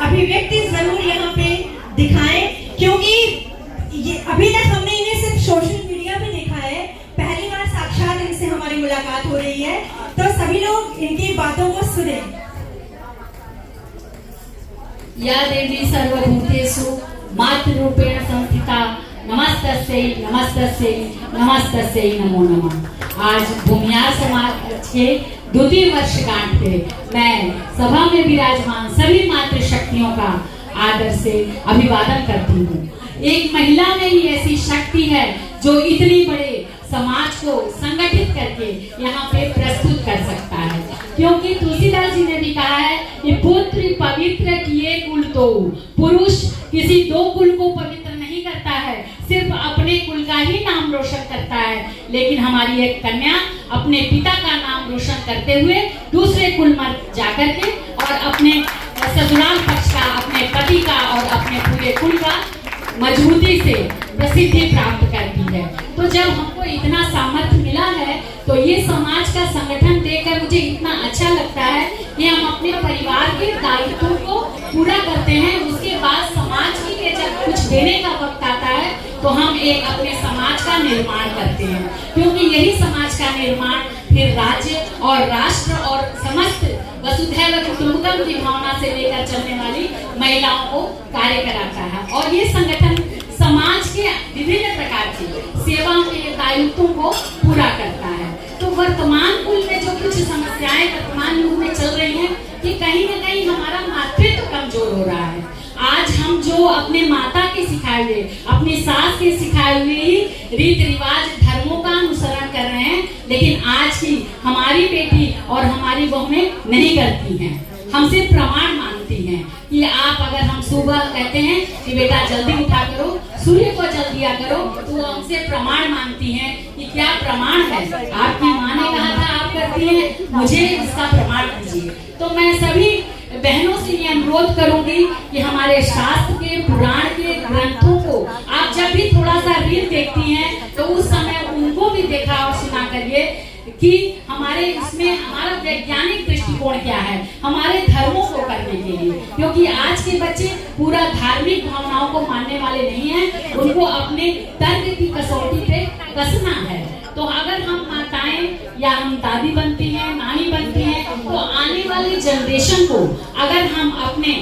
अभिव्यक्ति जरूर यहाँ पे दिखाएं, क्योंकि ये अभी तक हमने इन्हें सिर्फ सोशल मीडिया पे देखा है, पहली बार साक्षात इनसे हमारी मुलाकात हो रही है, तो सभी लोग इनकी बातों को सुने। या देवी सर्वभूतेषु मातृरूपेण संस्थिता नमस्तस्यै नमस्तस्यै नमस्तस्यै नमो नमः। आज भूमिहार समाज के द्वितीय वर्षगांठ पे मैं सभा में विराजमान सभी मातृशक्तियों का आदर से अभिवादन करती हूँ। एक महिला में ही ऐसी शक्ति है जो इतनी बड़े समाज को संगठित करके यहाँ पे प्रस्तुत कर सकता है, क्योंकि तुलसीदास जी ने भी कहा है कि पुत्र पवित्र किए कुल तो, पुरुष किसी दो कुल को पवित्र नहीं करता है, सिर्फ अपने कुल का ही नाम रोशन करता है, लेकिन हमारी एक कन्या अपने पिता का नाम रोशन करते हुए दूसरे कुल में जाकर के और अपने ससुराल पक्ष का, अपने पति का और अपने पूरे कुल का मजबूती से प्रसिद्धि प्राप्त करती है। तो जब हमको इतना सामर्थ्य मिला है तो ये समाज का संगठन देखकर मुझे इतना अच्छा लगता है कि हम अपने परिवार के दायित्वों को पूरा करते हैं, उसके बाद समाज के लिए जब कुछ देने का वक्त आता है तो हम एक अपने समाज का निर्माण करते हैं, क्योंकि यही समाज का निर्माण फिर राज्य और राष्ट्र और समस्त वसुधैव कुटुंबकम की भावना से लेकर चलने वाली महिलाओं को कार्य कराता है। और ये संगठन समाज के विभिन्न प्रकार की सेवाओं के दायित्वों को पूरा करता है। तो वर्तमान कुल में जो कुछ समस्याएं वर्तमान युग में चल रही हैं कि कहीं न कहीं हमारा मातृत्व कमजोर हो रहा है। आज हम जो अपने माता के सिखाए हुए, अपनी सास के सिखाए हुए ही रीति रिवाज धर्मों का अनुसरण कर रहे हैं, लेकिन आज की हमारी बेटी और हमारी बहुएं नहीं करती हैं, हमसे प्रमाण मांगती हैं कि आप अगर हम सुबह कहते हैं कि बेटा जल्दी उठा करो, सूर्य को जल दिया करो, तो वो हमसे प्रमाण मांगती हैं कि क्या प्रमाण है, आपकी माँ ने कहा था आप करती हैं, मुझे इसका प्रमाण दीजिए। तो मैं सभी बहनों से ये अनुरोध करूंगी कि हमारे शास्त्र के, पुराण के ग्रंथों को आप जब भी थोड़ा सा रील देखती हैं तो उस समय उनको भी देखा और सुना करिए कि हमारे इसमें हमारा वैज्ञानिक दृष्टिकोण क्या है हमारे धर्मों को करने के लिए, क्योंकि आज के बच्चे पूरा धार्मिक भावनाओं को मानने वाले नहीं हैं, उनको अपने तर्क की कसौटी पे कसना है। तो अगर हम माताएं या हम दादी बनती हैं, नानी बनती हैं, तो आने वाली जनरेशन को अगर हम अपने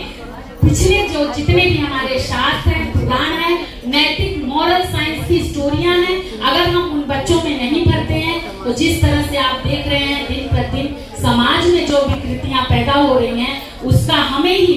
पिछले जो जितने भी हमारे शास्त्र हैं, पुराण है, नैतिक मॉरल साइंस की स्टोरियां हैं, अगर हम उन बच्चों में नहीं भरते हैं तो जिस तरह से आप देख रहे हैं दिन प्रतिदिन समाज में जो विकृतियां पैदा हो रही हैं उसका हमें ही